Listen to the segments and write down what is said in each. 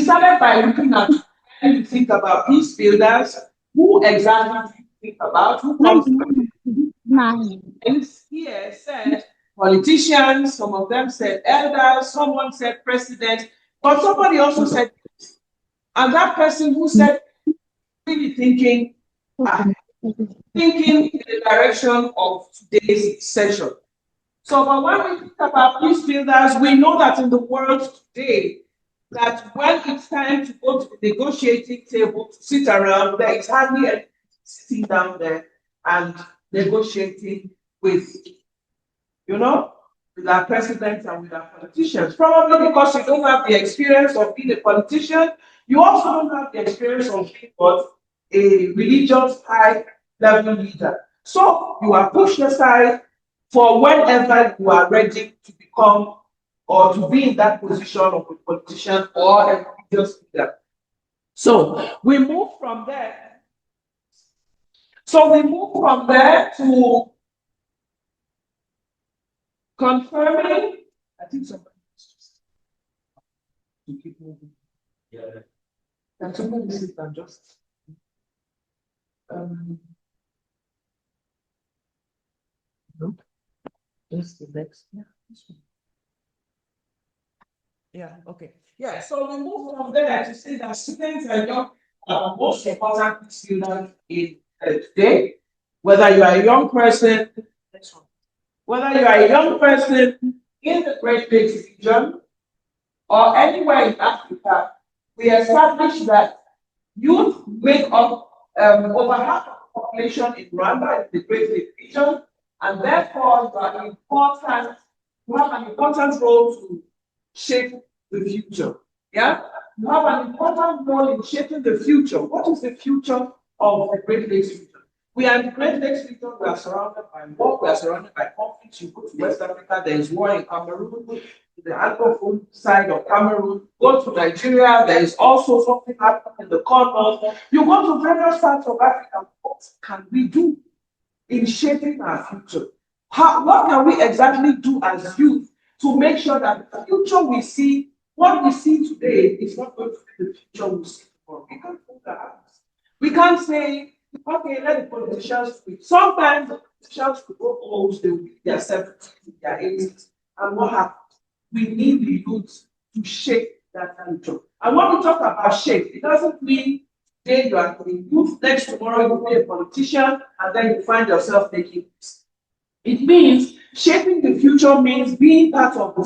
started by looking at when you think about peace builders, who exactly do you think about? Who comes here said politicians, some of them said elders, someone said president, but somebody also said, and that person who said really thinking in the direction of today's session. So, but when we think about peace builders, we know that in the world today, that when it's time to go to the negotiating table to sit around, there is hardly anyone sitting down there and negotiating with, with our presidents and with our politicians. Probably because you don't have the experience of being a politician, you also don't have the experience of being what a religious high level leader. So you are pushed aside for whenever you are ready to become or to be in that position of a politician or a religious leader. So we move from there. To confirming. I think somebody to keep moving. Yeah. Can somebody sit and just no? Just the next. Yeah, this one. Yeah, okay. Yeah, so we move from there to say that students are young most important students in today. Whether you are a young person, whether you are a young person in the Great Lakes region or anywhere in Africa, we established that youth make up over half of the population in Rwanda in the Great Lakes region, and therefore you have an important role to shape the future. Yeah, you have an important role in shaping the future. What is the future of the Great Lakes region? We are in the Great Lakes region. We are surrounded by war. We are surrounded by conflicts. You go to West Africa, there is war in Cameroon, the Anglophone side of Cameroon. Go to Nigeria, there is also something happening in the Commonwealth. You go to various parts of Africa. What can we do in shaping our future? What can we exactly do as youth to make sure that the future we see, what we see today, is not going to be the future we see tomorrow? We can't do that. We can't say, okay, let the politicians speak. Sometimes the politicians will grow old, they will be their 70s, their 80s. And what happens? We need the youth to shape that future. And when we talk about shape, it doesn't mean today you are the youth, next tomorrow you be a politician, and then you find yourself making this. It means shaping the future means being part of the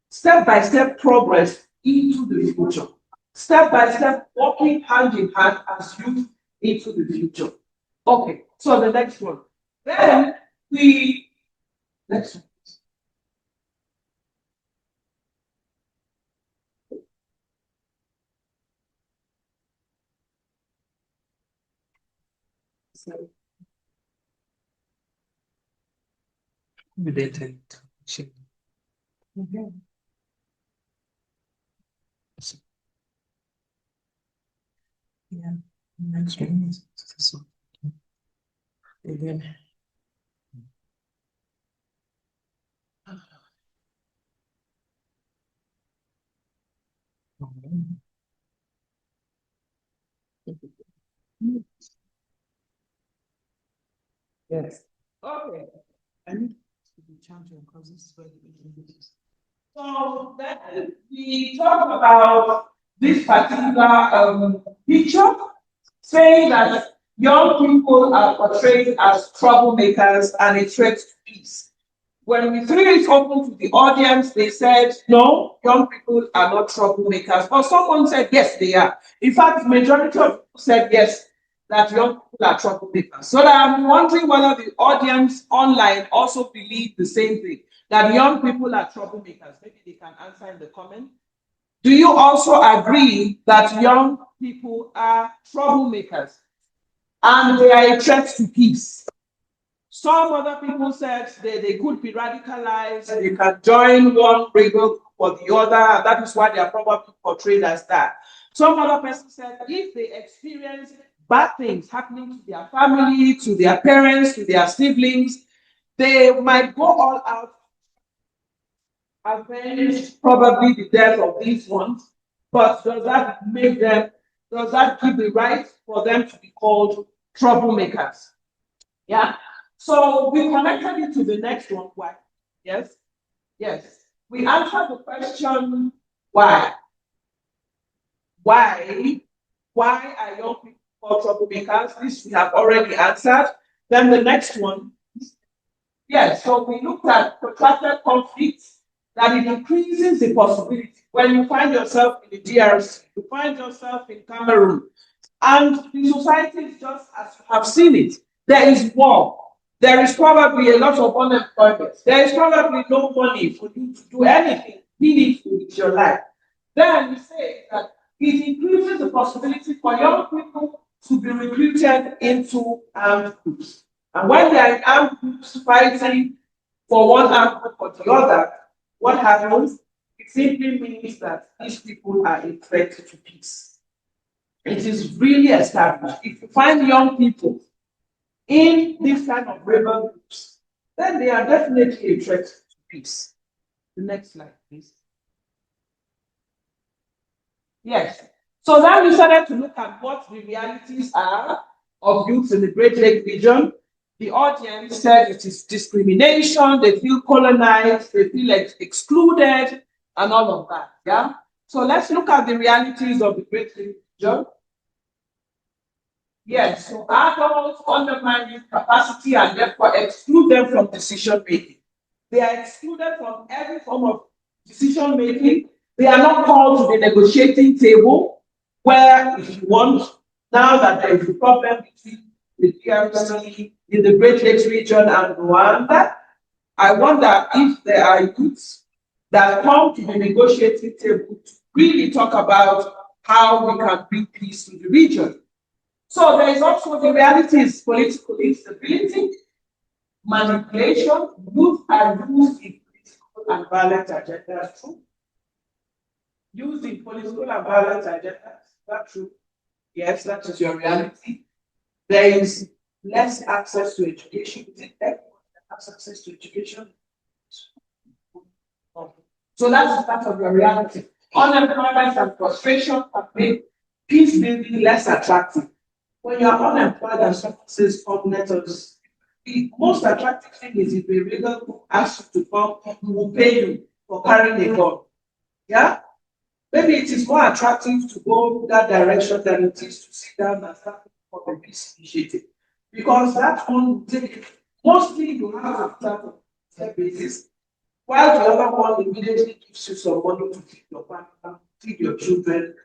step-by-step progress into the future. Step-by-step, walking hand in hand as youth into the future. Okay, so the next one. Then next one. Okay. Yeah, next one. Again. Yes. Okay. I need to be champion because this is where the is. So then we talk about this particular picture, saying that young people are portrayed as troublemakers and a threat to peace. When we threw it open to the audience, they said, no, young people are not troublemakers. But someone said, yes, they are. In fact, the majority of people said, yes, that young people are troublemakers. So I'm wondering whether the audience online also believe the same thing, that young people are troublemakers. Maybe they can answer in the comment. Do you also agree that young people are troublemakers and they are a threat to peace? Some other people said they could be radicalized, they can join one rebel or the other, and that is why they are probably portrayed as that. Some other person said if they experience bad things happening to their family, to their parents, to their siblings, they might go all out, avenge probably the death of these ones. But does that give the right for them to be called troublemakers? Yeah. So we connected it to the next one. Why? Yes. Yes. We answered the question why. Why? Why are young people called troublemakers? This we have already answered. Then the next one. Yes. So we looked at protracted conflicts, that it increases the possibility when you find yourself in the DRC, you find yourself in Cameroon, and the society is just as you have seen it. There is war. There is probably a lot of unemployment. There is probably no money for you to do anything meaningful with your life. Then we say that it increases the possibility for young people to be recruited into armed groups. And when they are in armed groups fighting for one armed group or the other, what happens? It simply means that these people are a threat to peace. It is really established. If you find young people in this kind of rebel groups, then they are definitely a threat to peace. The next slide, please. Yes. So now we started to look at what the realities are of youth in the Great Lake region. The audience said it is discrimination, they feel colonized, they feel excluded, and all of that. Yeah. So let's look at the realities of the Great Lake region. Yes, so adults undermine youth capacity and therefore exclude them from decision making. They are excluded from every form of decision making. They are not called to the negotiating table where, if you want, now that there is a problem between the DRC in the Great Lakes region and Rwanda, I wonder if there are youths that come to the negotiating table to really talk about how we can bring peace to the region. So there is also the realities: political instability, manipulation. Youth are used in political and violent agendas. True. Used in political and violent agendas. That's true. Yes, that is your reality. There is less access to education. Is it everyone that has access to education? So that's part of your reality. Unemployment and frustration have made peace building less attractive. When you are unemployed and someone says, come, let us, the most attractive thing is if a rebel asks you to come, we will pay you for carrying a gun. Yeah? Maybe it is more attractive to go that direction than it is to sit down and start for a peace initiative. Because that one, mostly you have to start on a basis, while the other one immediately gives you some money to feed your family, feed your children,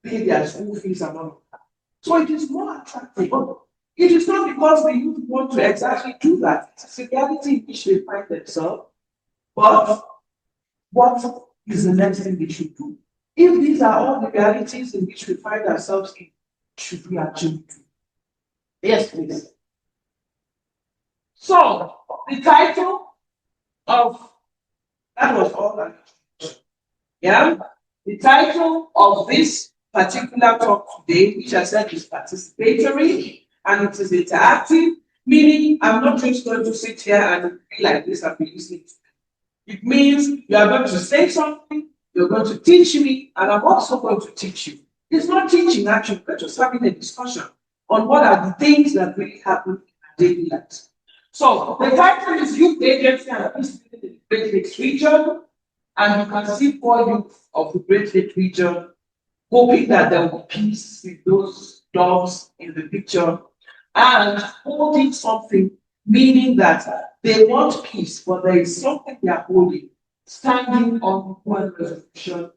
pay their school fees and all of that. So it is more attractive. It is not because the youth want to exactly do that. It's a reality in which they find themselves. But what is the next thing they should do? If these are all the realities in which we find ourselves in, should we actually do? Yes, please. So the title of that was all that. Yeah. The title of this particular talk today, which I said is participatory and it is interactive, meaning I'm not just going to sit here and be like this and be listening to you. It means you are going to say something, you're going to teach me, and I'm also going to teach you. It's not teaching actually, but just having a discussion on what are the things that really happen in our daily lives. So the title is Youth Agency and Peacebuilding in the Great Lakes region, and you can see 4 youth of the Great Lakes region hoping that there will be peace with those dogs in the picture, and holding something, meaning that they want peace, but there is something they are holding, standing on UN Resolution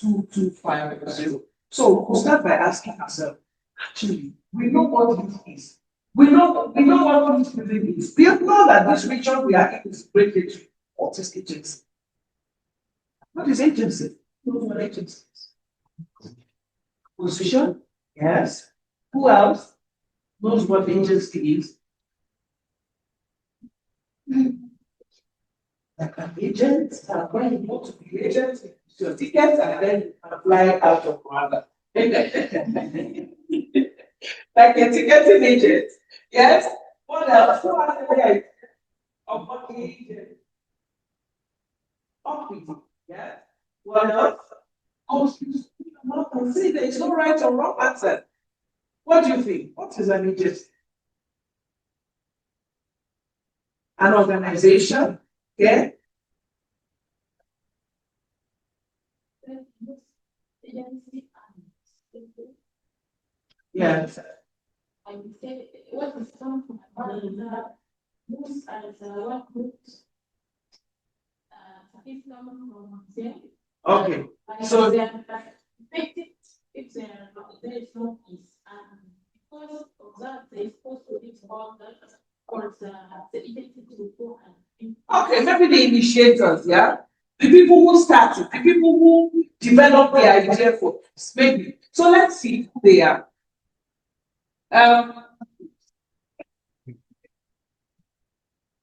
2250. So we'll start by asking ourselves, actually, we know what it is. We know what peacebuilding is. We know that this region we are in is Great Lakes. What is agency? What is agency? What are agencies? Position? Yes. Who else knows what agency is? Like an agent, when you want to be agent, it's your ticket and then you can fly out of Rwanda. Like a ticketing agent. Yes. What else? Who has the idea of what the agent? Of people. Yes. What else? not and see there is no right or wrong answer. What do you think? What is an agency? An organization, yeah? Yes. I would say what is something about that moves as one group Okay. So if there is no peace, and because of that, they are supposed to be about that, or the identity to go and okay, maybe the initiators, yeah? The people who started, the people who developed the idea for peace, maybe. So let's see who they are.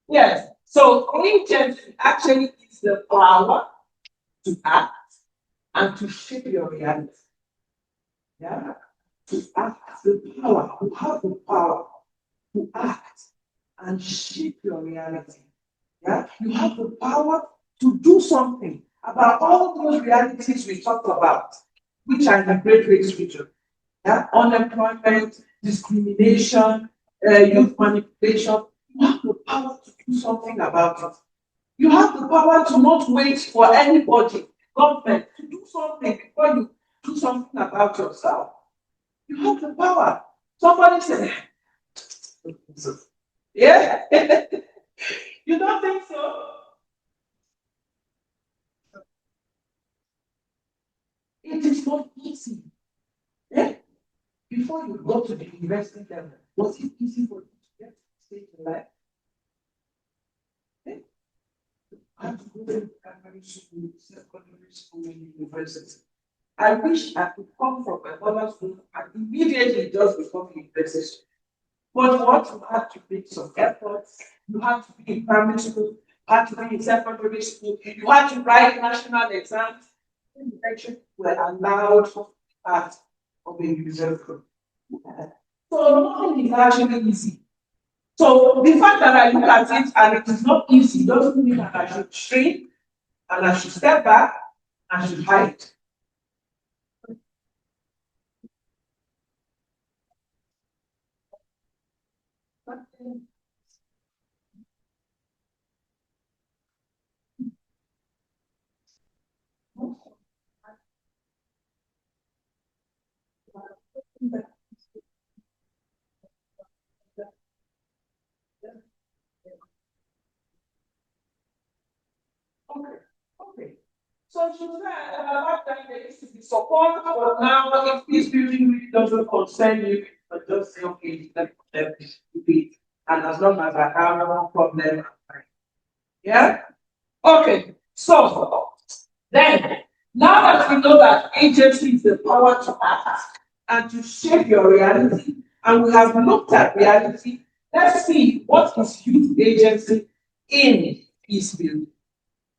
Yes. So agency actually is the power to act and to shape your reality. Yeah. To act, the power, you have the power to act and shape your reality. Yeah. You have the power to do something about all those realities we talked about, which are in the Great Lakes region. Yeah. Unemployment, discrimination, youth manipulation. You have the power to do something about it. You have the power to not wait for anybody, government, to do something before you do something about yourself. You have the power. Somebody said, yeah? You don't think so? It is not easy. Yeah? Before you go to the university level, was it easy for you to get stage in life? Yeah? I have to go to primary school, secondary school, university. I wish I could come from my mother's home and immediately just become a university. But what you have to make some efforts, you have to be in primary school, you have to be in secondary school, you have to write national exams. Election were allowed to be part of a university. So nothing is actually easy. So the fact that I look at it and it is not easy doesn't mean that I should shrink and I should step back and I should hide. Okay, okay. So she said about that there used to be support, but now if this building really doesn't concern you, but just say, okay, let them do it. And as long as I have no problem, I'm fine. Yeah? Okay. So then now that we know that agency is the power to act and to shape your reality, and we have looked at reality, let's see what is youth agency in Peacebuilding.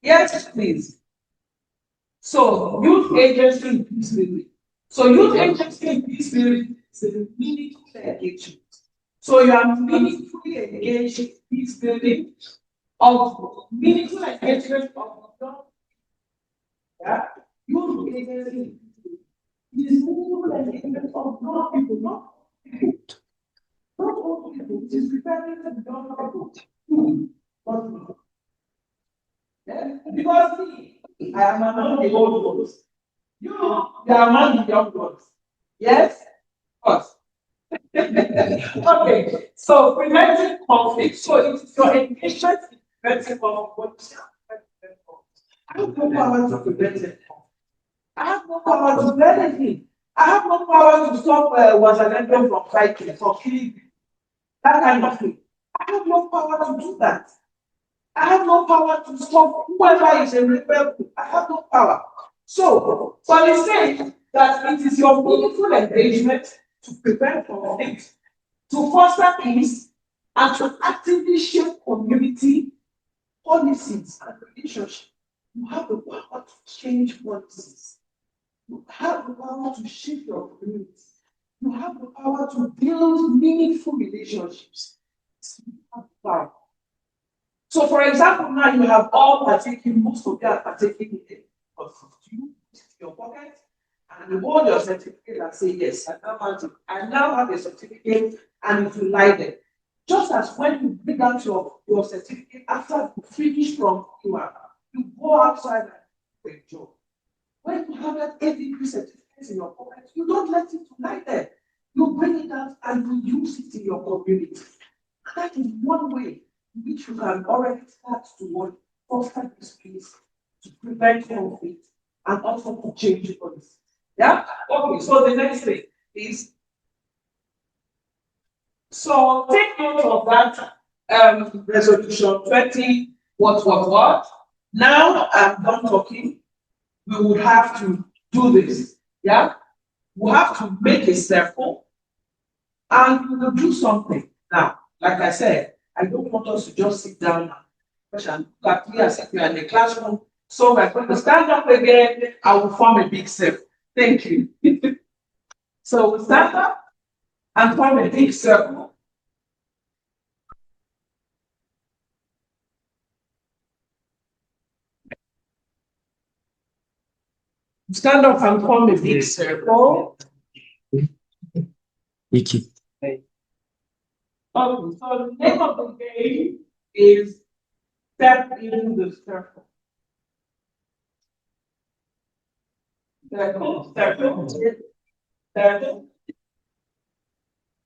Yes, please. So, youth agency in Peacebuilding. So, youth agency in Peacebuilding is a meaningful engagement. So, you are meaningfully engaged in Peacebuilding of meaningful engagement of young. Yeah, youth agency is meaningful engagement of young people, not people. Not all people. It is preparing the young people. Not people. Yeah? Because I am among the old ones. You are among the young ones. Yes? Of course. Okay. So preventing conflict. So it's your engagement in preventing conflict. I have no power to prevent it. I have no power to do anything. I have no power to stop Wazalendo from fighting, from killing, that kind of thing. I have no power to do that. I have no power to stop whoever is a rebel. I have no power. So it says that it is your meaningful engagement to prevent conflict, to foster peace, and to actively shape community policies and relationships. You have the power to change policies. You have the power to shape your community. You have the power to build meaningful relationships. You have power. So, for example, now you have all partaken, most of you are partaking in it, but you put it in your pocket and you hold your certificate and say, yes, I now have a certificate, and it will lie there. Just as when you bring out your certificate after you finish from you go outside and do a job. When you have that 8 degree certificate in your pocket, you don't let it lie there. You bring it out and you use it in your community. That is one way in which you can already start to foster this peace, to prevent conflict, and also to change policy. Yeah? Okay, so the next thing is, so take note of that resolution 20, what. Now I'm done talking. We would have to do this. Yeah? We have to make a circle and we will do something. Now, like I said, I don't want us to just sit down and look at me as if we are in a classroom. So we're going to stand up again. I will form a big circle. Thank you. So we stand up and form a big circle. Stand up and form a big circle. Okay, so the name of the game is Step in the Circle. Circle.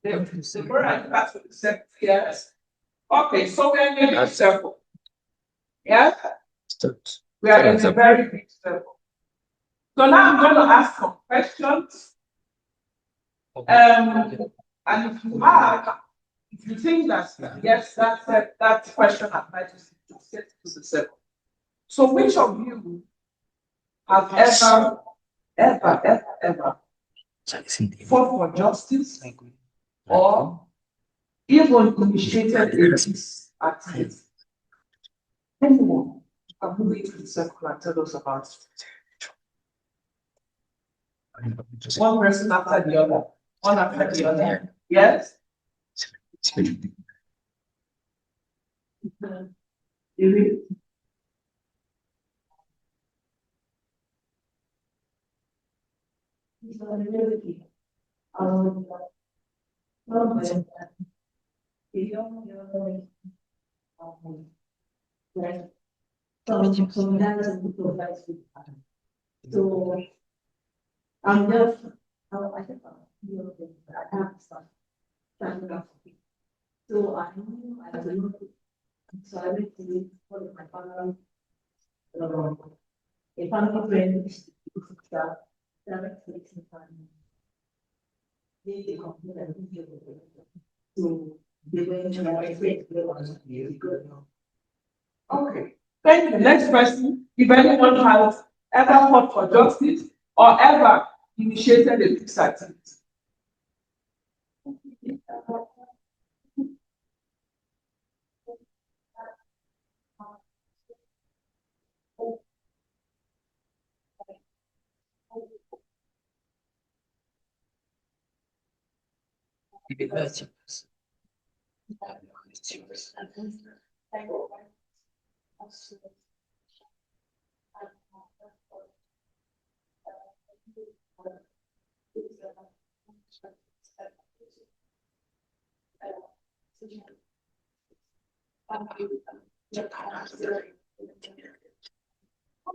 The word I pass with the circle, yes. Okay, so we're in a big circle. Yeah? We are in a very big circle. So now I'm going to ask some questions. And if you think that yes, that question applies to set to the circle. So which of you have ever fought for justice or even initiated a peace activity? Anyone can move into the circle and tell us about it. One person after the other. One after the other. Yes? So I'm just, I think I have stuff. So I knew I was able to, so I went to my father, a family friend, that makes me fun. They complain and so they went to my friend, okay. Thank you. Next question. If anyone has ever fought for justice or ever initiated a peace activity.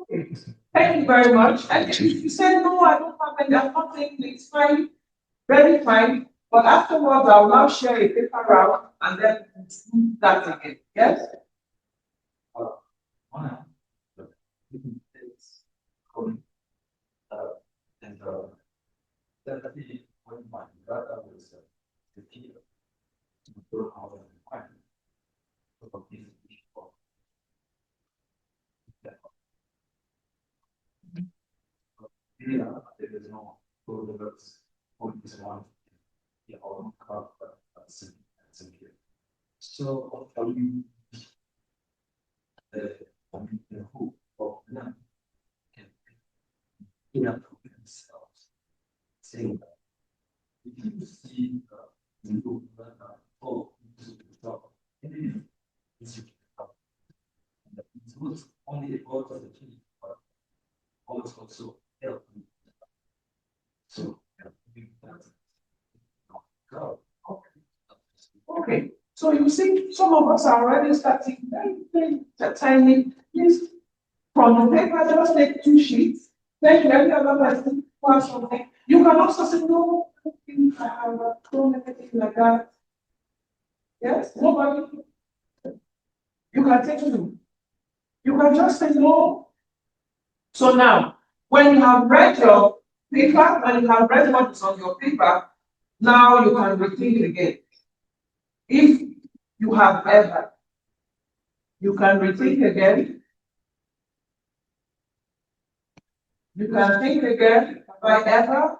Okay. Thank you very much. And if you say no, I don't have any, I'm not saying it's fine, very fine. But afterwards, I'll now share a paper round and then do that again. Yes? When my brother was the teacher, there is no overlooks on this one. The all cup so the hope of them can enough for themselves. Saying that if you see you fall into the trouble, it's only about the team, but also help you. So, okay. So you see, some of us are already starting very tiny. Please, from the paper, just take 2 sheets. Then every other person wants something. You can also say, no, I don't think I have done anything like that. Yes, nobody. You can take 2. You can just say no. So now, when you have read your paper, when you have read what is on your paper, now you can rethink again. If you have ever, you can rethink again. You can think again. Have I ever?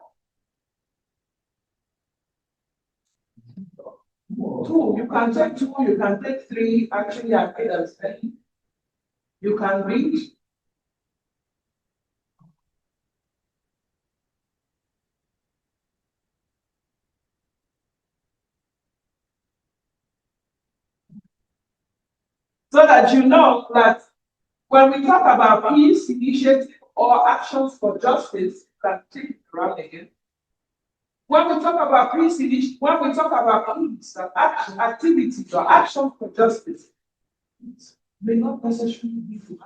2. You can take 2. You can take 3. Actually, I made a study. You can read. So that you know that when we talk about peace initiative or actions for justice, you can take it around again. When we talk about peace initiative, when we talk about peace activities or actions for justice, it may not necessarily be to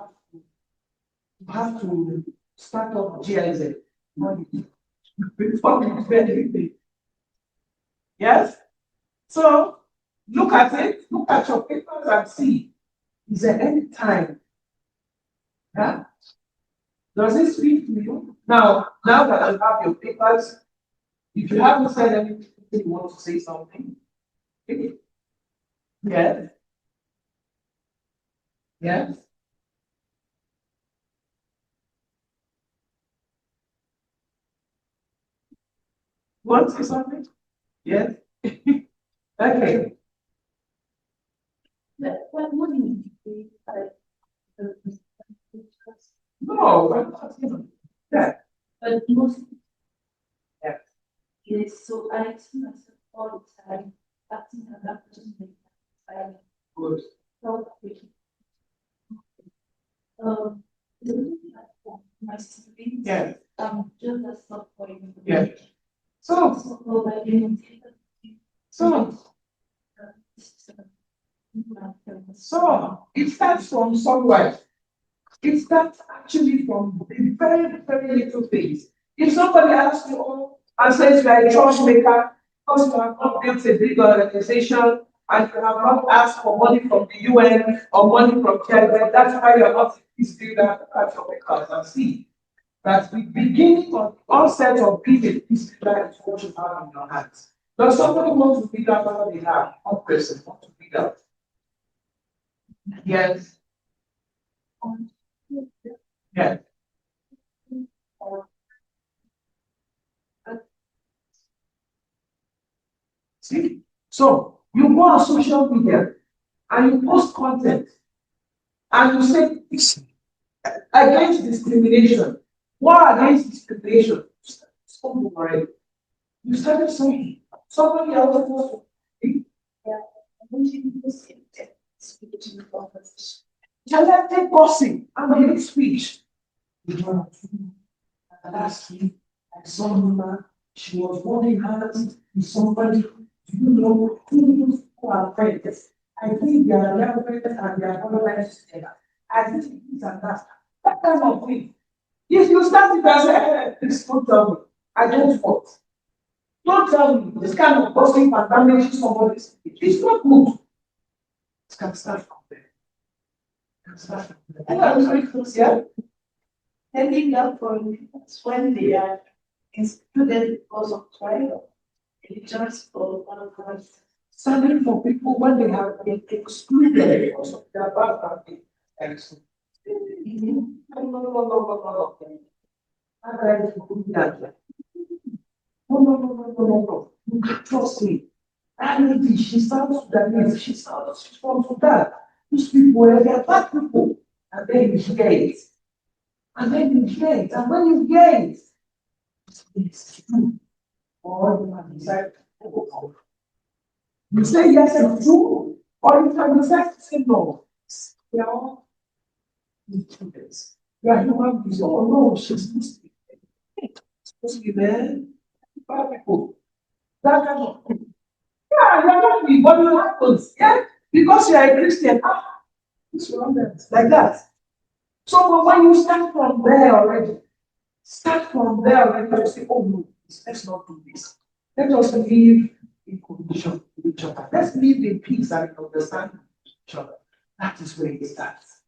have to start up GIZ before we do anything. Yes? So look at it, look at your papers and see, is there any time? Yeah? Does it speak to you? Now that you have your papers, if you haven't said anything, you want to say something. Okay. Yes. Yes. You want to say something? Yes. Okay. What do you mean? No, we're not, yeah. But most Yeah. is so I see myself all the time acting and that person I Good. felt the my siblings Yeah. just as not for you. Yeah. So it starts from somewhere. It starts actually from the very little things. If somebody asks you, oh, and says you are a church maker, because you have not built a big organization and you have not asked for money from the UN or money from China, that's why you are not a peace builder at your makers. And see that the beginning of the onset of being a peace builder is what you have in your hands. Does somebody want to build out what they have? One person want to build out. Yes. Yes. See? So you go on social media and you post content and you say against discrimination. War against discrimination. You started saying somebody else was selected gossip and hate speech. Last week, I saw a woman, she was holding hands with somebody, do you know who are friends? I think they are young friends and they are organized together. I think it is and that kind of thing. If you start it as please don't tell me, I don't want. Don't tell me this kind of gossip and damaging somebody's speech. It's not good. It can start from there. It can start from there. And I'm very close, yeah? Standing up for immigrants when they are excluded because of trial, just for one of us. Standing for people when they have been excluded because of their background. No. You can trust me. And she sounds Sudanese, she's from Sudan. These people, they are bad people. And then you hear it. And when you hear it, it's true. Or you can decide to go. You say yes, it's true, or you can decide to say no. They are all students. They are human beings. Oh no, she's supposed to be there. bad people. That kind of thing. Yeah, you're not me, but it happens. Yeah, because you are a Christian. It's wrong like that. So but when you start from there already, you say, oh no, let's not do this. Let us live in condition with each other. Let's live in peace and in understanding with each other. That is where it starts.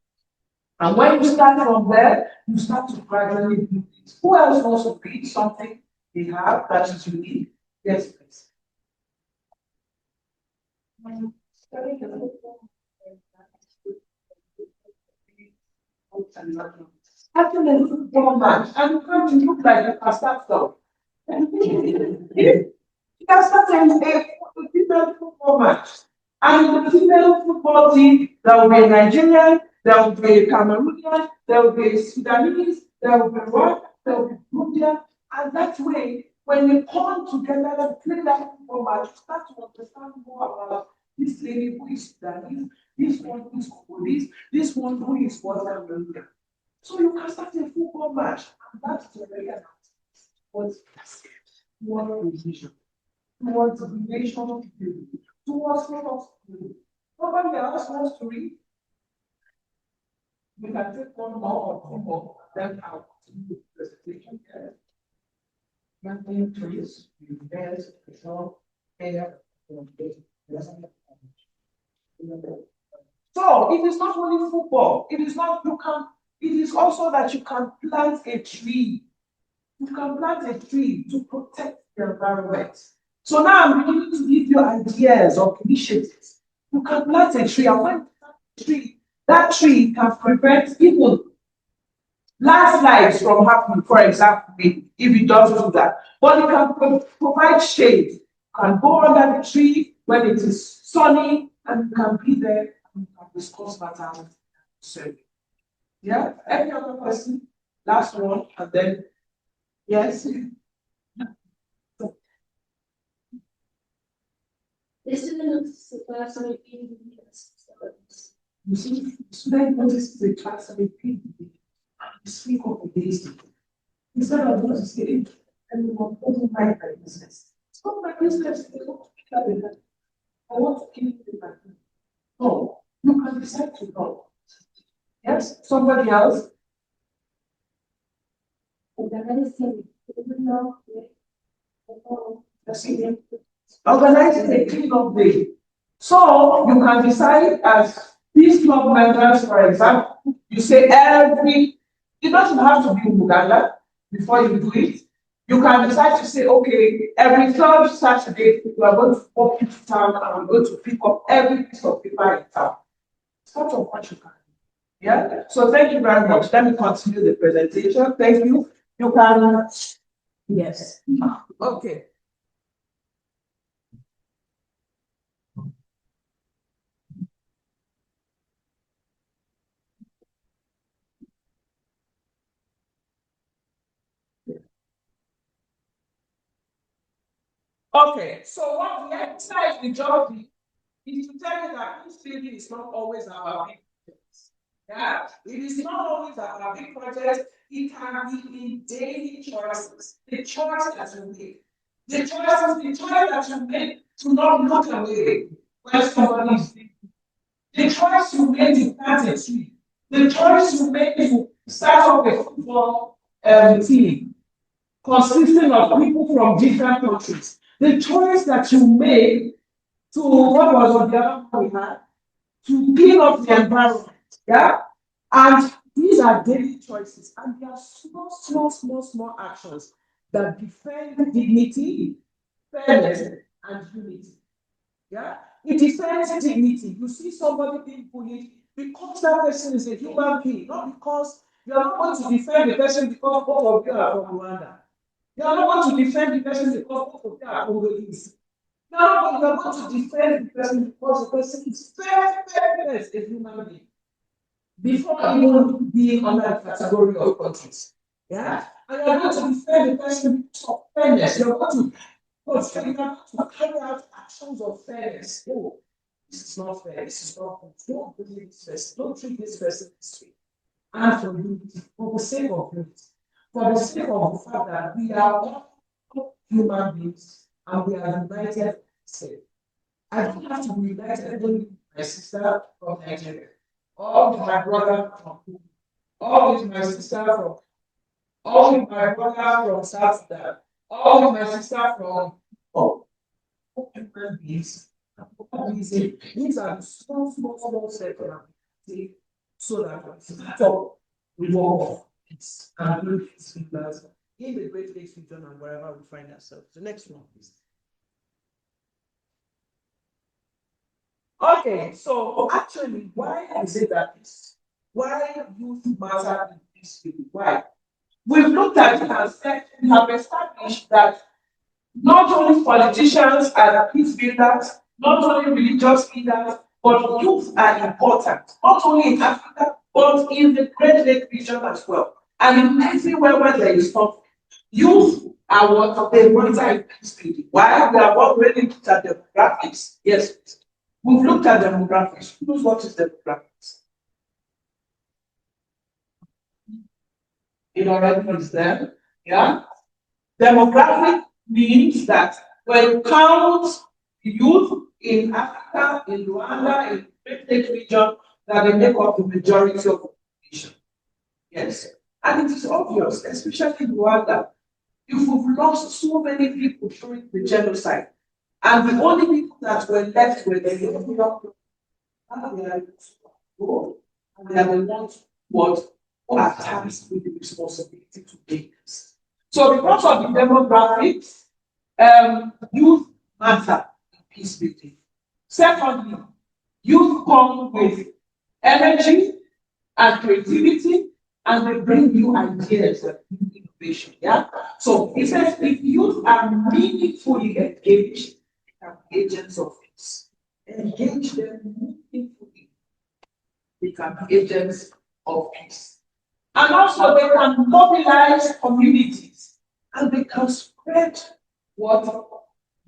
And when you start from there, you start to gradually do this. Who else wants to read something they have that is unique? Yes, please. Starting a football match, and you can't look like you can start from. You can start a female football match. And in the female football team, there will be a Nigerian, there will be a Cameroonian, there will be a Sudanese, there will be one, there will be Burundian. And that way, when you come together and play that football match, you start to understand more about this lady who is Sudanese, this one who is Congolese, this one who is Guatemala. So you can start a football match, and that's already an towards vision, towards relational building, towards philosophy. Nobody else wants to read. We can take one more or two more, then I'll continue the presentation. Planting trees, repairs, control, air, so it is not only football, it is not you can, it is also that you can plant a tree. You can plant a tree to protect the environment. So now I'm beginning to give you ideas of initiatives. You can plant a tree, and when you plant a tree, that tree can prevent even landslides from happening, for example, if it does do that. But it can provide shade. You can go under the tree when it is sunny, and you can be there and you can discuss matters. So, yeah, any other question? Last one, and then, yes. The student notices the class repeating You see, student notices the class repeating and speak of against it. Instead of just saying, and you want to mind my business. It's not my business, they want to kill it. I want to kill it. No, you can decide to go. Yes, somebody else. Organizing a clean-up day. So you can decide as these club members, for example, you say it doesn't have to be in Uganda before you do it. You can decide to say, okay, every third Saturday, we are going to walk into town and we're going to pick up every piece of paper in town. It's part of what you can do. Yeah. So thank you very much. Let me continue the presentation. Thank you. You can. Yes. Okay. Okay, so what the exercise we just did is to tell you that peacebuilding is not always about big projects. Yeah, it is not always about big projects. It can be in daily choices. The choice that you make, the choice that you make to not look away when somebody is thinking. The choice you make to plant a tree. The choice you make to start up a football team consisting of people from different countries. The choice that you make to what was the other one we had to clean up the environment. Yeah? And these are daily choices, and they are small actions that defend dignity, fairness, and unity. Yeah? It defends dignity. You see somebody being bullied because that person is a human being, not because you are not going to defend the person because both of you are from Rwanda. You are not going to defend the person because both of you are Congolese. You are not going to defend the person because the person is very a human being. Before even being under the category of countries. Yeah? And you are going to defend the person because of fairness. You are going to carry out actions of fairness. Oh, this is not fair. This is not good. Don't believe this person. Don't treat this person this way. And for unity, for the sake of unity, for the sake of the fact that we are all human beings and we are united. I don't have to be united only with my sister from Nigeria, or with my brother from Cuba, or with my sister from, or with my brother from South Sudan, or with my sister from human beings. These are the small steps that we take so that we stop the war of peace and build peace in the Great Lakes region and wherever we find ourselves. The next one, please. Okay, so actually, why is it that this? Why youth matter in this field? Why? We've looked at it and said we have established that not only politicians are peace builders, not only religious leaders, but youth are important, not only in Africa, but in the Great Lake region as well. And everywhere where there is conflict, youth are what they matter in peace building. Why? We have already looked at demographics. Yes, we've looked at demographics. Who knows what is demographics? It already is there. Yeah? Demographic means that when you count the youth in Africa, in Rwanda, in the Great Lake region, that they make up the majority of the population. Yes. And it is obvious, especially in Rwanda, if we've lost so many people during the genocide, and the only people that were left were the young people, and they are the ones who are tasked with the responsibility to make this. So because of the demographics, youth matter in peace building. Secondly, youth come with energy and creativity, and they bring new ideas and new innovation. Yeah. So he says if youth are meaningfully engaged, they can be agents of peace. Engage them meaningfully, they can be agents of peace. And also they can mobilize communities and they can spread what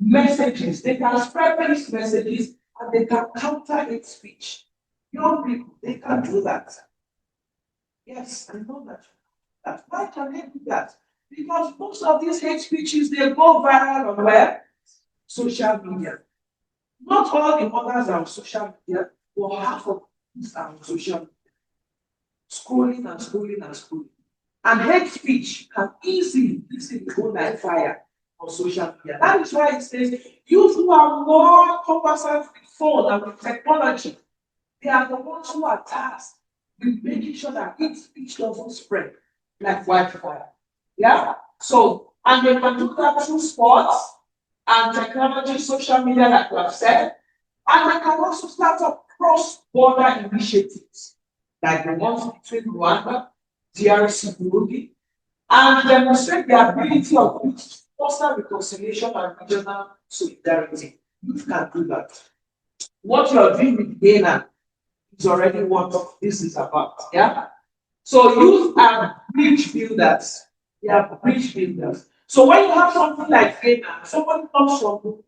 messages, they can spread peace messages and they can counter hate speech. Young people, they can do that. Yes, I know that. Why can they do that? Because most of these hate speeches they go viral on where? Social media. Not all the others are on social media, but half of these are on social media. Scrolling and scrolling and scrolling. And hate speech can easily go like fire on social media. That is why it says youth who are more conversant with phone and with technology, they are the ones who are tasked with making sure that hate speech doesn't spread like wildfire. Yeah? So, and they can do that through sports and technology, social media, like we have said. And they can also start up cross-border initiatives, like the ones between Rwanda, DRC, Burundi, and demonstrate the ability of youth to foster reconciliation and regional solidarity. Youth can do that. What you are doing with Ghana is already what this is about. Yeah. So youth are bridge builders. They are bridge builders. So when you have something like Ghana, somebody comes from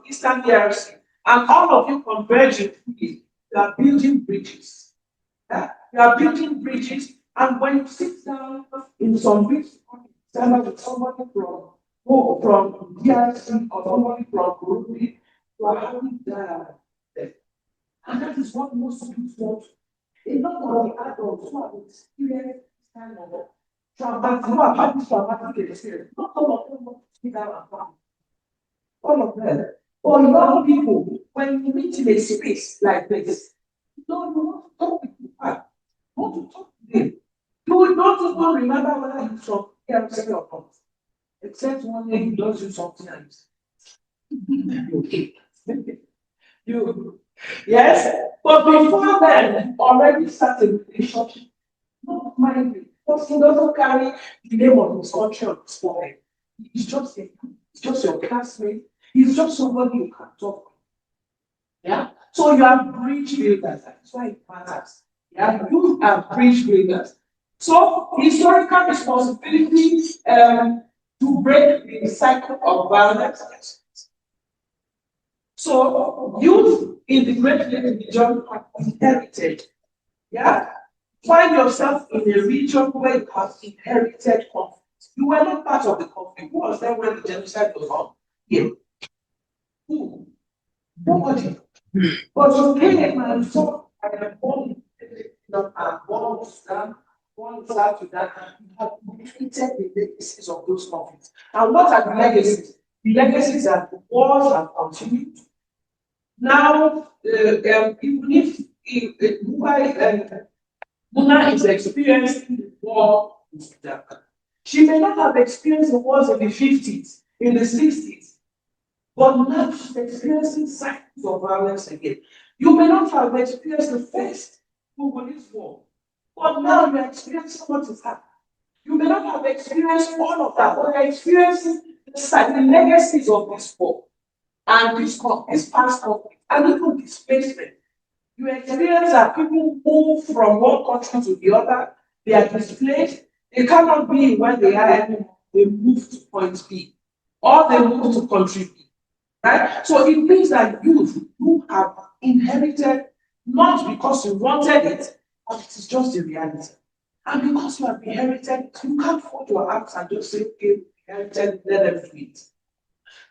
Eastern DRC, and all of you converge in you are building bridges. Yeah? You are building bridges, and when you sit down in some big with somebody from DRC or somebody from Burundi, you are having dialogue. And that is what most youth want. A lot of the adults who have experienced this kind of traumatic experience, not all of them want to speak out about all of them. But young people, when you meet in a space like this, you don't want to talk with people. You want to talk to them. You don't even remember whether he's from DRC or not. Except one day he does you something else. Okay. Yes, but before then, already started a relationship. Not mind me, because he doesn't carry the name of his country on his forehead. He's just your classmate. He's just somebody you can talk with. Yeah. So you are bridge builders. That's why it matters. Yeah. You are bridge builders. So historical responsibility to break the cycle of violence. So youth in the Great Lake region have inherited. Yeah. Find yourself in a region where you have inherited conflict. You were not part of the conflict. Who was there when the genocide was on? Yeah. Who? Nobody. But you came and saw and one start to that, you have completed the legacies of those conflicts. And what are the legacies? The legacies are the wars have continued. Now, even if Muna is experiencing the war in Sudan, she may not have experienced the wars in the 50s, in the 60s, but now she's experiencing cycles of violence again. You may not have experienced the first Congolese war, but now you're experiencing what is happening. You may not have experienced all of that, but you're experiencing the legacies of this war and this past conflict, and even displacement. You experience that people move from one country to the other, they are displaced, they cannot be where they are anymore, they move to point B, or they move to country B. Right? So it means that you have inherited not because you wanted it, but it is just the reality. And because you have inherited, you can't fold your arms and just say, okay, inherited, let them do it.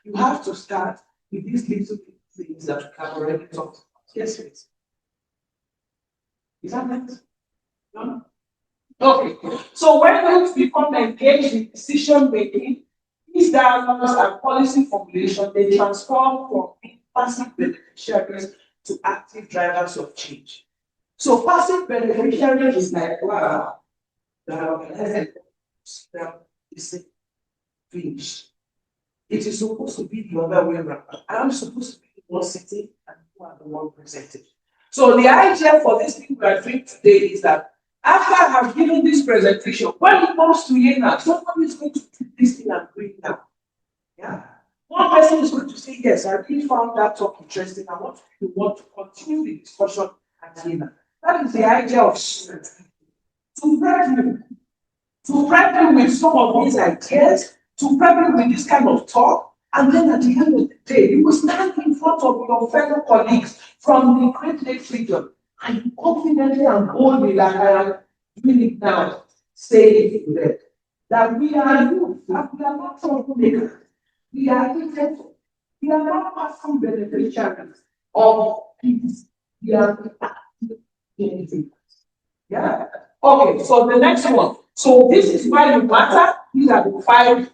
You have to start with these little things that you can already talk about. Yes, please. Is that right? No? Okay. So when you become engaged in decision making, these dialogues and policy formulation, they transform from passive beneficiaries to active drivers of change. So passive beneficiaries is like, wow, the is finished. It is supposed to be the other way around. I'm supposed to be the one sitting and you are the one presenting. So the idea for this thing we are doing today is that after I have given this presentation, when it comes to Yena, somebody is going to take this thing and bring it down. Yeah. One person is going to say, yes, I really found that talk interesting. I want to continue the discussion at Yena. That is the idea of to prep you with some of these ideas, to prep you with this kind of talk, and then at the end of the day, you will stand in front of your fellow colleagues from the Great Lakes region and confidently and boldly, like I am doing it now, say to them that we are youth, that we are not troublemakers, we are innocent, we are not passive beneficiaries of peace, we are anything. Yeah. Okay, so the next one. So this is why you matter. These are the 5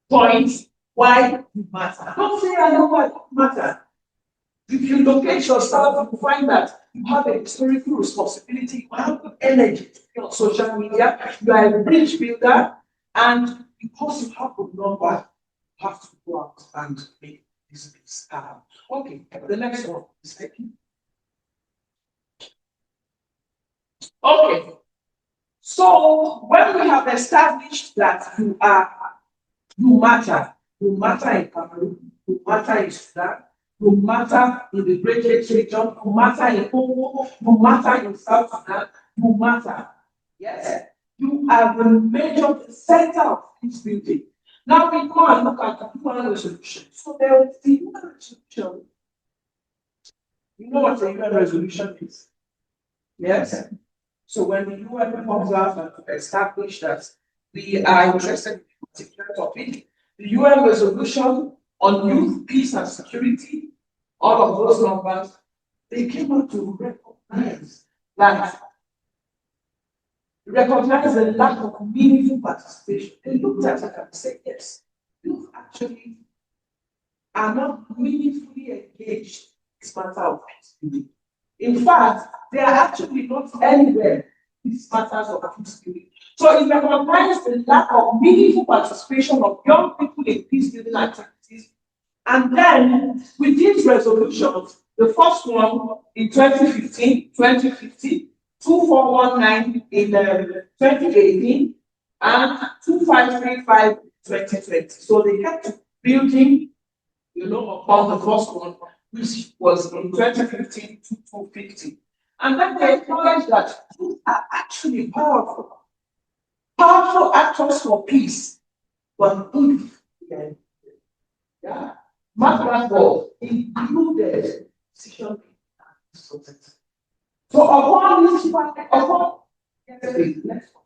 points why you matter. Don't say I know why you matter. If you locate yourself, you find that you have a historical responsibility, you have energy to be on social media, you are a bridge builder, and because you have a number, you have to go out and make this piece happen. Okay, the next one is okay. So when we have established that you matter in Cameroon, you matter in Sudan, you matter in the Great Lakes region, you matter in Congo, you matter in South Sudan, you matter. Yes, you are the major center of this building. Now we go and look at the UN resolution. So there is the UN resolution. You know what the UN resolution is? Yes. So when the UN comes out and establish that we are interested in a particular topic, the UN resolution on youth, peace, and security, all of those numbers, they came out to recognize the lack of meaningful participation. They looked at it and said, yes, youth actually are not meaningfully engaged in this matter of peace. In fact, they are actually not anywhere in these matters of peacebuilding. So it recognizes the lack of meaningful participation of young people in peacebuilding activities. And then with these resolutions, the first one in 2015, 2419 in 2018, and 2535 in 2020. So they kept building, upon the first one, which was in 2015 to 250. And then they acknowledge that youth are actually powerful actors for peace. But if, Mark included decision making and society. So upon this, next one.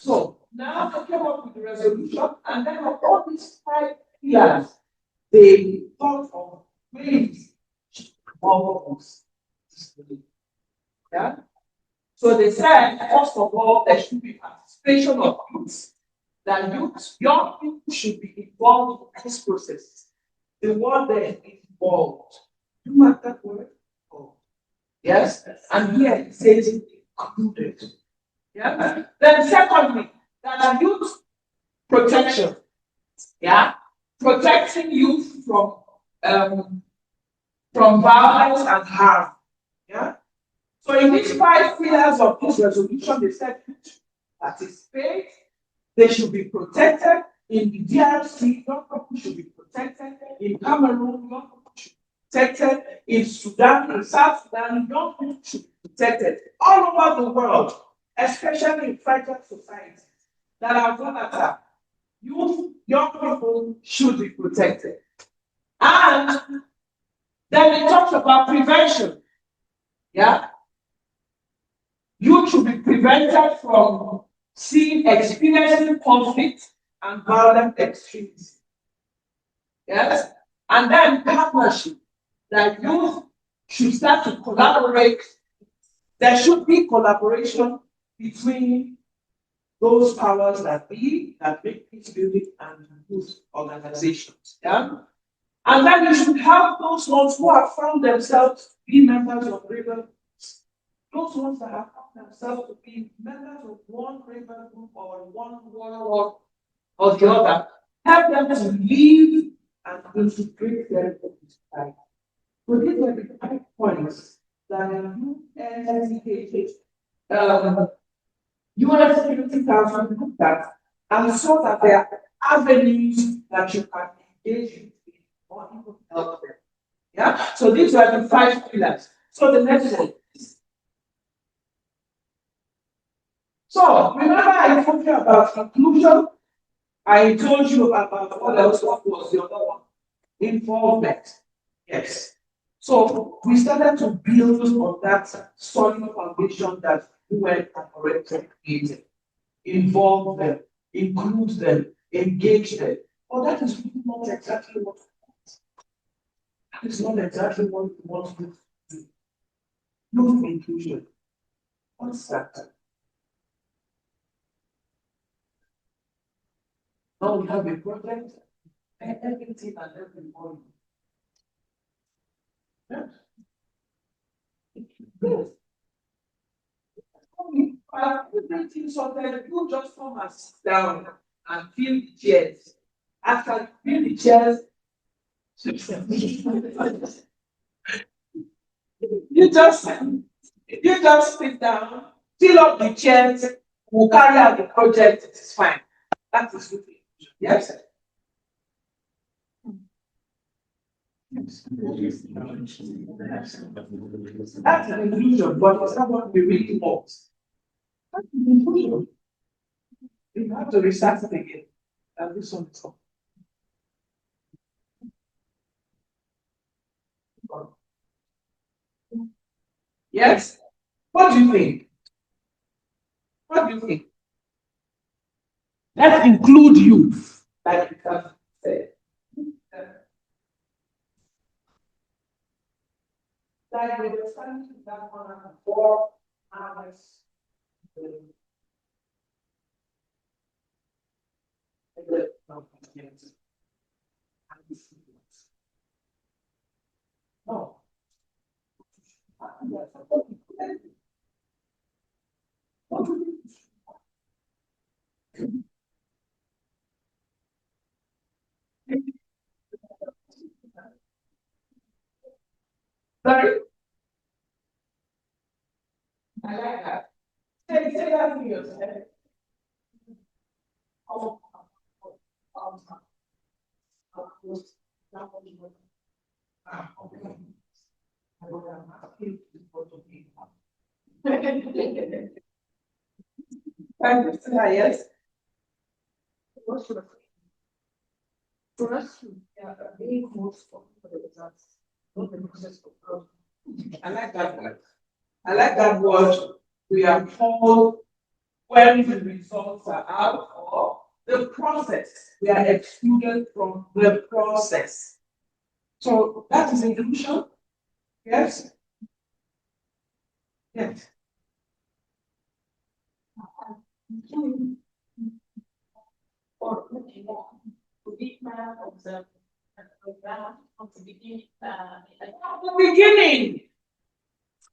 So now they came up with the resolution, and then of all these 5 pillars, they thought of ways to involve us. Yeah. So they said, first of all, there should be participation of youth. That youth, young people should be involved in this process. The word there is involved. Do you like that word? Oh. Yes? And here it says included. Yeah. Then secondly, that youth protection. Yeah. Protecting youth from violence and harm. Yeah. So in these 5 pillars of this resolution, they said youth participate, they should be protected. In the DRC, young people should be protected. In Cameroon, young people should be protected. In Sudan, in South Sudan, young people should be protected. All over the world, especially in fragile societies that are volatile, young people should be protected. And then we talked about prevention. Yeah? You should be prevented from experiencing conflict and violent extremism. Yes? And then partnership, that youth should start to collaborate. There should be collaboration between those powers that make peace building and youth organizations. Yeah? And then you should have those ones who have found themselves to be members of rebel groups. Those ones that have found themselves to be members of one rebel group or one warlord or the other, help them to live and integrate them into society. So these were the 5 points that UNSCHH, UN Security Council looked at and saw that there are avenues that you can engage in or even help them. Yeah? So these were the 5 pillars. So the next one. So remember I told you about inclusion. I told you about what else was the other one? Involvement. Yes. So we started to build on that solid foundation that UN had already created. Involve them, include them, engage them. But that is not exactly what we want. That is not exactly what we want to do. No inclusion. What's that? Now we have a project and everything and everybody. Yes. Yes. Everything sometimes you just come and sit down and feel the chairs. After you feel the chairs, you just sit down, fill up the chairs, we'll carry out the project, it is fine. That is good. Yes. That's an illusion, but it's not what we really want. That's an illusion. You have to restart it again. And this one is up. Yes? What do you think? What do you think? Let's include you, like you have said. Like we were standing to that one and 4 hours. No. Sorry? I like that. Say that to yourself. Yes. For us to being most for the results, not the process of growth. I like that word. I like that word. We are called when the results are out, or the process, we are excluded from the process. So that is inclusion. Yes. Yes. Or looking at the big man of the program of the beginning,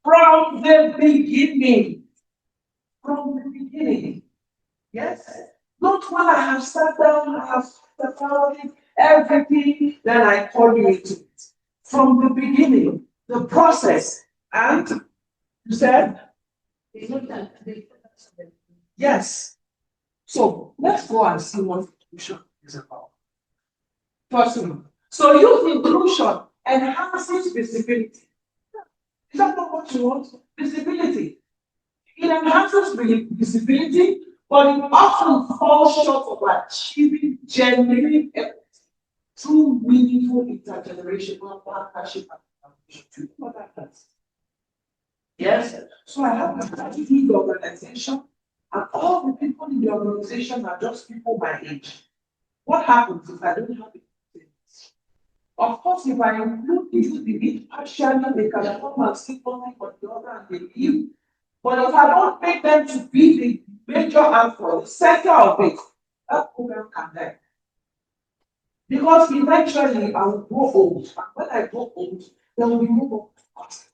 From the beginning. From the beginning. Yes. Not when I have sat down, I have thought about it, everything, then I call you into it. From the beginning, the process. And you said, they looked at the yes. So let's go and see what inclusion is about. First one. So youth inclusion enhances visibility. Is that not what you want? Visibility. It enhances visibility, but it often falls short of achieving genuine equity through meaningful intergenerational partnership and collaboration. Yes. So I have a big organization, and all the people in the organization are just people my age. What happens if I don't have it? Of course, if I include the youth in it, partially they can come and see one thing or the other and they leave. But if I don't make them to be the major anchor, the center of it, that program can die. Because eventually I will grow old. And when I grow old, there will be no more cost.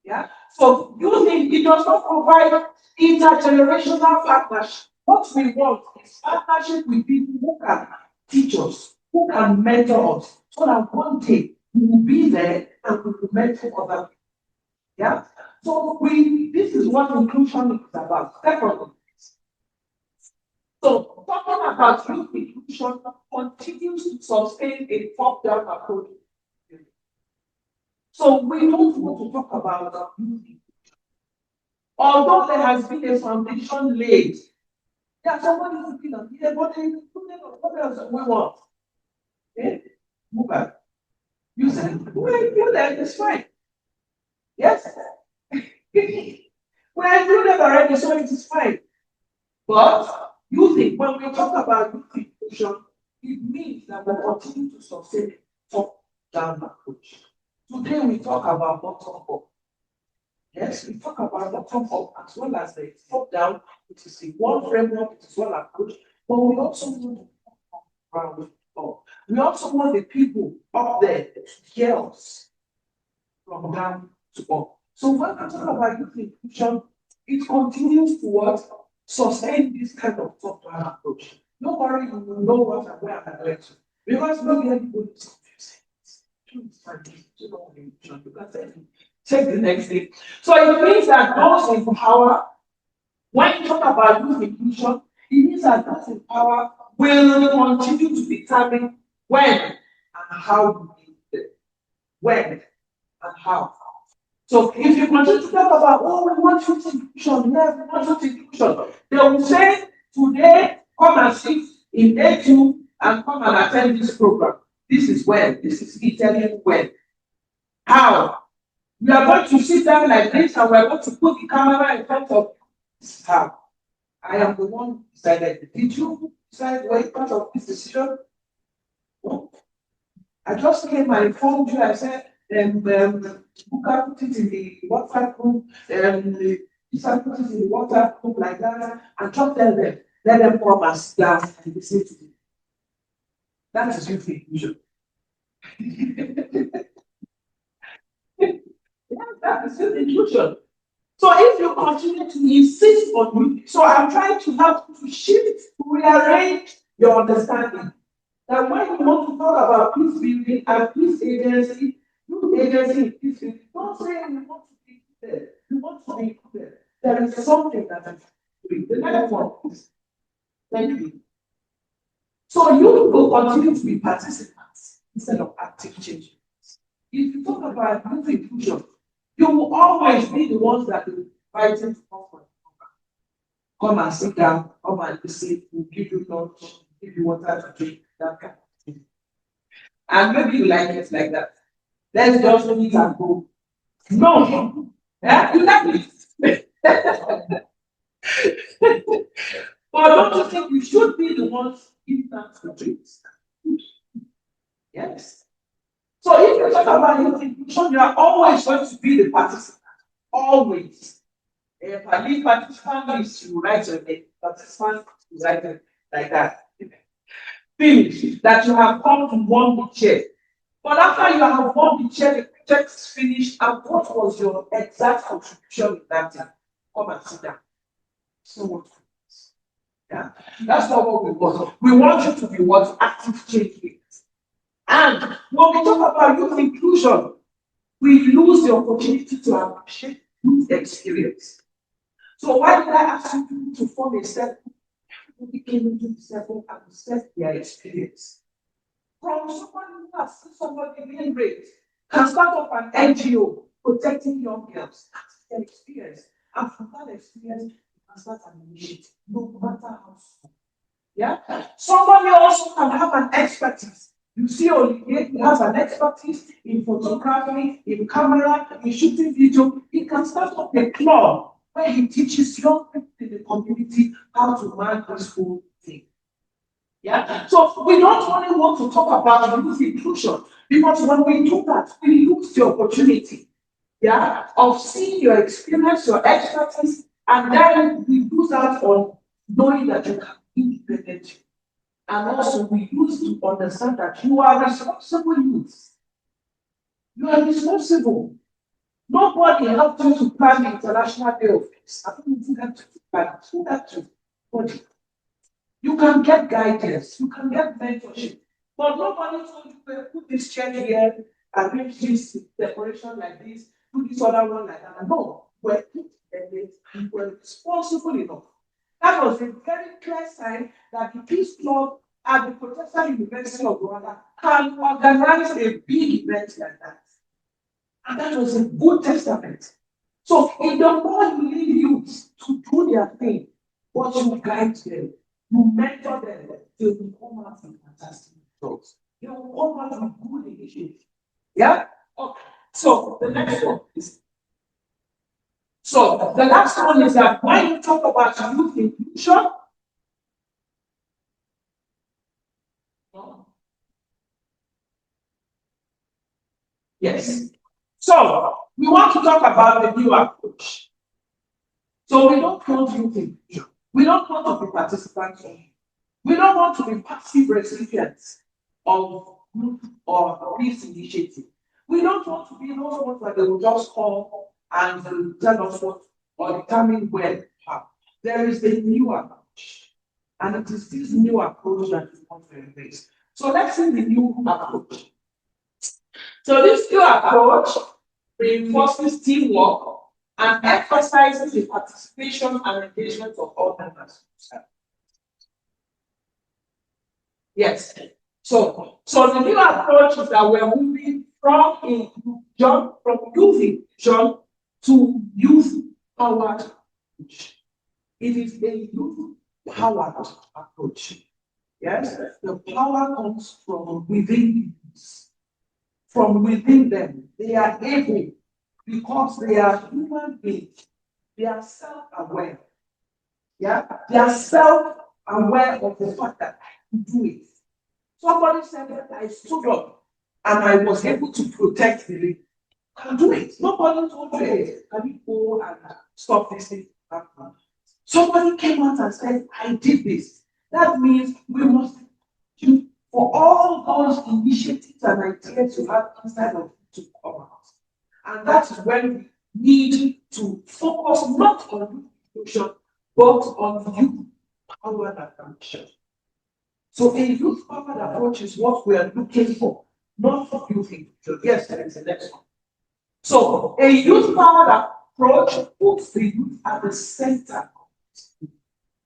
Yeah. So using it does not provide intergenerational partnership. What we want is partnership with people who can teach us, who can mentor us, so that one day we will be there and we will mentor other people. Yeah. So this is what inclusion is about. Secondly, so talking about youth inclusion continues to sustain a top-down approach. So we don't want to talk about youth inclusion. Although there has been a foundation laid, yeah, somebody is looking at here, but what else do we want? Okay? Move back. You said, well, that is fine. Yes? Well, you never already, so it is fine. But you think when we talk about youth inclusion, it means that we continue to sustain top-down approach. Today we talk about bottom-up. Yes, we talk about bottom-up as well as the top-down. It is a one framework, it is one approach, but we also want to talk about up. We also want the people up there to hear us from down to up. So when we talk about youth inclusion, it continues to what? Sustain this kind of top-down approach. Don't worry, you will know what and where I'm going to. Because not everybody is confusing. You can take the next thing. So it means that those in power, when you talk about youth inclusion, it means that those in power will continue to determine when and how you need them. When and how. So if you continue to talk about, oh, we want youth inclusion, yes, we want youth inclusion, they will say, today, come and sit in A2 and come and attend this program. This is when, this is Italian when. How? We are going to sit down like this and we are going to put the camera in front of this is how. I am the one who decided. Did you decide were you part of this decision? No. I just came and informed you, I said, you can put it in the WhatsApp group, you can put it in the WhatsApp group like that, and just tell them, let them come and sit down and listen to you. That is youth inclusion. Yeah, that is youth inclusion. So if you continue to insist on youth, so I'm trying to help you to shift, to rearrange your understanding. That when you want to talk about peace building and peace agency, youth agency, peace building, don't say we want to be there. You want to be included. There is something that I'm doing. The next one is thank you. So you will continue to be participants instead of active change. If you talk about youth inclusion, you will always be the ones that will invite to come for the program. Come and sit down, come and listen, we'll give you lunch, give you water to drink, that kind of thing. And maybe you like it like that. Let's just meet and go. No, yeah, you like it. the ones giving out the drinks. Yes. So if you talk about youth inclusion, you are always going to be the participant. Always. If a lead participant is you write your name, participant is write it like that. Finish. That you have come to one the chair. But after you have won the chair, the project is finished, and what was your exact contribution in that thing? Come and sit down. So what? Yeah. That's not what we want. We want you to be what? Active change makers. And when we talk about youth inclusion, we lose the opportunity to appreciate youth experience. So why did I ask you to form a circle? We came into the circle and assess their experience. From someone who has seen somebody being raped, can start up an NGO protecting young girls. That's their experience. And from that experience, you can start an initiative, no matter how small. Yeah? Somebody also can have an expertise. You see, Olivia, he has an expertise in photography, in camera, in shooting video. He can start up a club where he teaches young people in the community how to man this whole thing. Yeah. So we don't only want to talk about youth inclusion, because when we do that, we lose the opportunity, yeah, of seeing your experience, your expertise, and then we lose out on knowing that you can be independent. And also we lose to understand that you are responsible youths. You are responsible. Nobody helped you to plan the International Day of Peace. I don't think that to plan. Do that to body. You can get guidance, you can get mentorship, but nobody told you to put this chair here, arrange this decoration like this, do this other one like that. No, we're independent and we're responsible enough. That was a very clear sign that the Peace Club at the Protestant University of Rwanda can organize a big event like that. And that was a good testament. So in the more you lead youth to do their thing, what you guide them, you mentor them, they will come out with fantastic results. They will come out with good initiatives. Yeah? Okay. So the next one is. So the last one is that when you talk about youth inclusion, yes. So we want to talk about the new approach. So we don't want youth inclusion. We don't want to be participants. We don't want to be passive recipients of group or peace initiative. We don't want to be those ones that they will just call and tell us what or determine where to have. There is a new approach. And it is this new approach that we want to embrace. So let's see the new approach. So this new approach reinforces teamwork and emphasizes the participation and engagement of all members. Yes. So the new approach is that we're moving from youth inclusion to youth powered approach. It is a youth powered approach. Yes, the power comes from within youths. From within them, they are able because they are human beings. They are self-aware. Yeah, they are self-aware of the fact that I can do it. Somebody said that I stood up and I was able to protect the lady. I can do it. Nobody told me, hey, can you go and stop this thing? Somebody came out and said, I did this. That means we must do for all those initiatives and ideas you have inside of you to come out. And that is when we need to focus not on inclusion, but on youth powered approach. So a youth powered approach is what we are looking for, not for youth inclusion. Yes, there is the next one. So a youth powered approach puts the youth at the center.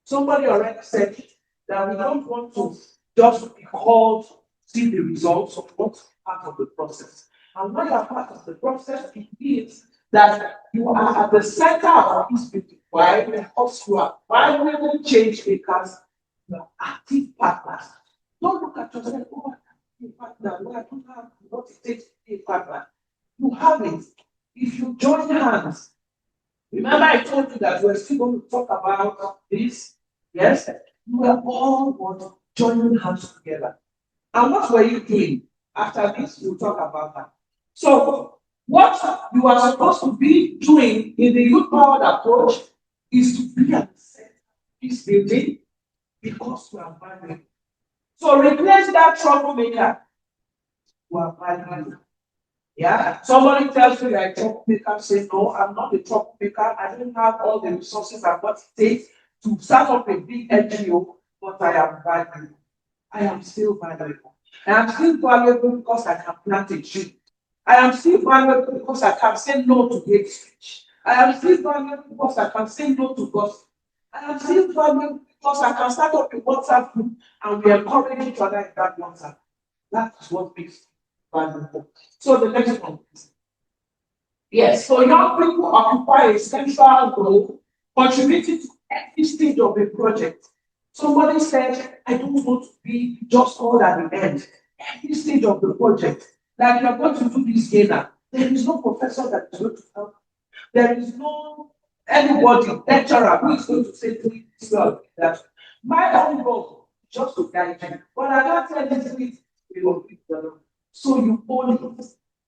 Somebody already said that we don't want to just be called, see the results of what's part of the process. And when you are part of the process, it means that you are at the center of this people. Why? Because you are valuable change makers, you are active partners. Don't look at yourself, oh, I can be a partner. No, I don't have what it takes to be a partner. You have it. If you join hands, remember I told you that we're still going to talk about this. Yes? You were all what joining hands together. And what were you doing? After this, we'll talk about that. So, what you are supposed to be doing in the youth powered approach is to be at the center of peace building because you are valuable. So, replace that troublemaker. You are valuable. Yeah, somebody tells you you're a troublemaker, say, no, I'm not a troublemaker. I don't have all the resources and what it takes to start up a big NGO, but I am valuable. I am still valuable. I am still valuable because I can plant a tree. I am still valuable because I can say no to hate speech. I am still valuable because I can say no to gossip. I am still valuable because I can start up a WhatsApp group and we encourage each other in that WhatsApp. That is what makes valuable. So the next one. Yes, so young people occupy a central role contributing to every stage of a project. Somebody said, I don't want to be just all at the end. Every stage of the project, like you're going to do this gainer, there is no professor that is going to help. There is no anybody, lecturer, who is going to say to this well that my own goal is just to guide you. But I can't tell you to it, we will be done. So you own it.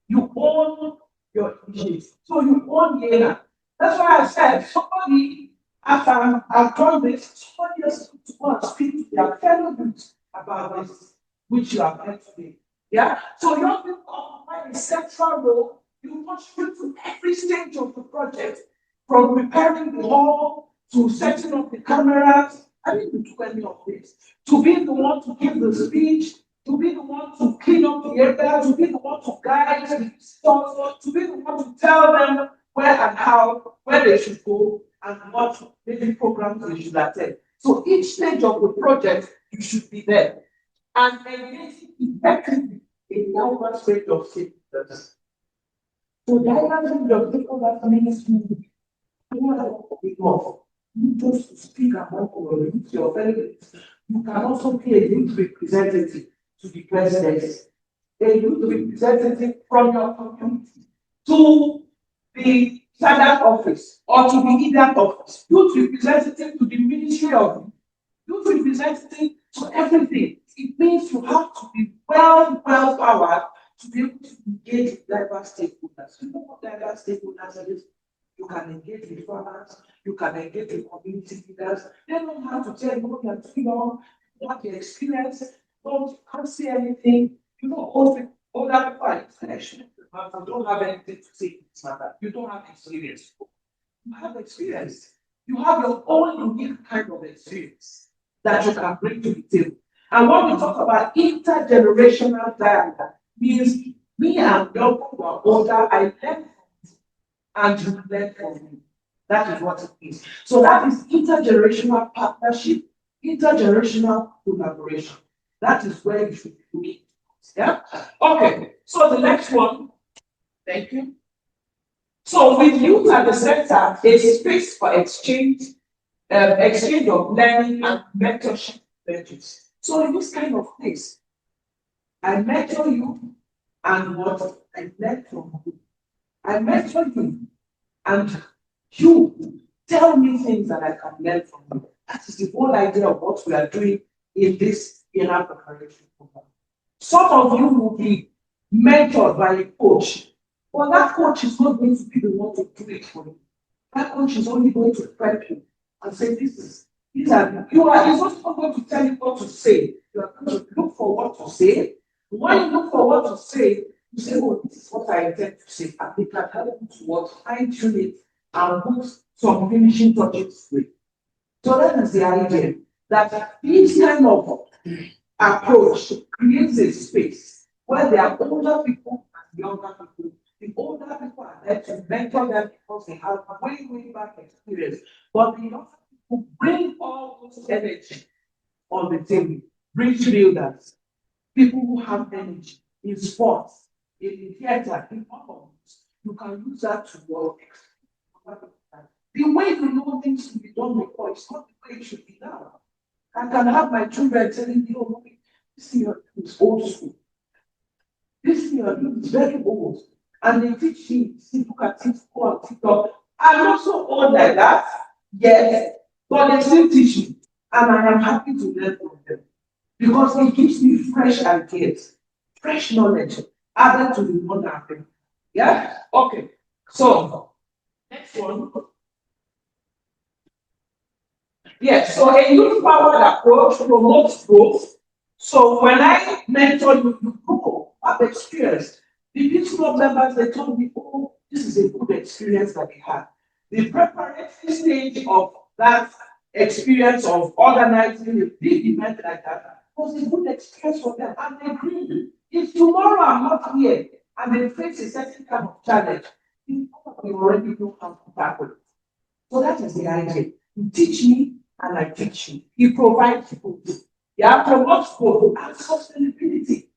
You own your initiative. So you own gainer. That's why I said somebody after I've done this, somebody else to go and speak to their fellow youth about this, which you have heard today. Yeah? So young people occupy a central role. You contribute to every stage of the project, from preparing the hall to setting up the cameras. I didn't do any of this. To be the one to give the speech, to be the one to clean up the area, to be the one to guide the visitors, to be the one to tell them where and how, where they should go, and what maybe programs they should attend. So each stage of the project, you should be there. And engaging effectively in diverse range of stakeholders. So diverse range of stakeholders means you have enough. You just speak about your fellow. You can also be a youth representative to the president, a youth representative from your community to the Senate office or to the Indian office, youth representative to the Ministry of Youth representative to everything. It means you have to be well powered to be able to engage with diverse stakeholders. You know what diverse stakeholders are? You can engage with farmers, you can engage with community leaders. They don't have to tell you what you're doing on, what the experience, don't can't see anything. You know, all the older people are intellectual. You don't have anything to say in this matter. You don't have experience. You have experience. You have your own unique kind of experience that you can bring to the table. And when we talk about intergenerational dialogue, means me and young people who are older, I learn from you and you learn from me. That is what it is. So that is intergenerational partnership, intergenerational collaboration. That is where you should be looking. Yeah? Okay. So the next one, thank you. So with youth at the center, a space for exchange of learning and mentorship pledges. So in this kind of place, I mentor you and what I learn from you. I mentor you and you tell me things that I can learn from you. That is the whole idea of what we are doing in this inner preparation program. Some of you will be mentored by a coach, but that coach is not going to be the one to do it for you. That coach is only going to prep you and say, these are you are he's not going to tell you what to say. You are going to look for what to say. When you look for what to say, you say, oh, this is what I intend to say. And they can help you to what fine-tune it and put some finishing touches to it. So that is the idea that this kind of approach creates a space where there are older people and younger people. The older people are there to mentor them because they have way back experience. But the younger people bring all those energy on the table. Bridge builders, people who have energy in sports, in theater, in all of this. You can use that to work. The way you know things to be done before is not the way it should be now. I can have my children telling me, oh, this year is old school. This year is very old. And they teach me, see, look at it, go on TikTok. I'm not so old like that, yes, but they still teach me. and I am happy to learn from them because it gives me fresh ideas, fresh knowledge added to the one I've been. Yeah? Okay. So, next one. Yes, so a youth powered approach promotes growth. So when I mentor you, you grow, have experience. The Peace Club members, they told me, oh, this is a good experience that we had. The preparatory stage of that experience of organizing a big event like that was a good experience for them. And they agree. If tomorrow I'm not here and they face a certain kind of challenge, you already know how to tackle it. So that is the idea. You teach me and I teach you. You provide people. Yeah, promote growth and sustainability.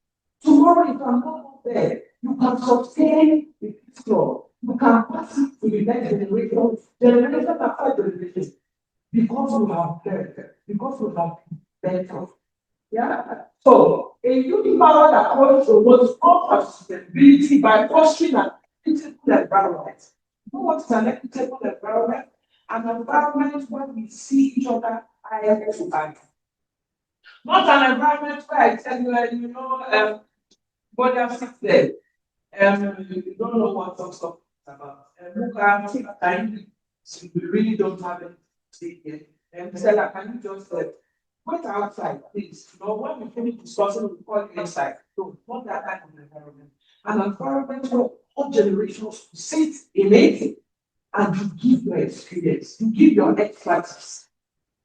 Tomorrow, if I'm not there, you can sustain the peace club. You can pass it to the next generation, generation after generation, because we have learned, because we have been better. Yeah. So a youth powered approach promotes sustainability by fostering an equitable environment. You know what is an equitable environment? An environment where we see each other eye to eye. Not an environment where I tell you, body of six there. You don't know what some stuff is about. Look at time, we really don't have anything to say here. And said, can you just wait outside, please? You know, when we finish discussing, we call you inside. So, not that kind of environment. An environment where all generations sit in it and you give your experience, you give your expertise.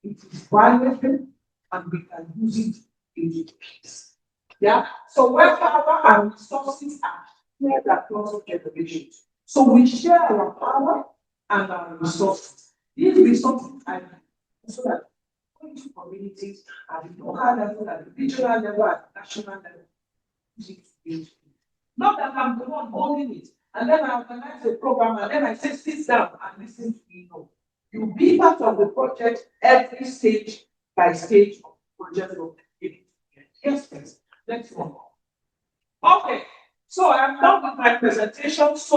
It is valuable and we can use it in peace. Yeah. So where power and resources are shared across generations. So we share our power and our resources. These resources are so that going to communities at the local level, at the regional level, at the national level. Not that I'm the one holding it. And then I organize a program and then I say, sit down and listen to me. No. You be part of the project every stage by stage of project of yes, yes. Next one. Okay. So I'm done with my presentation. So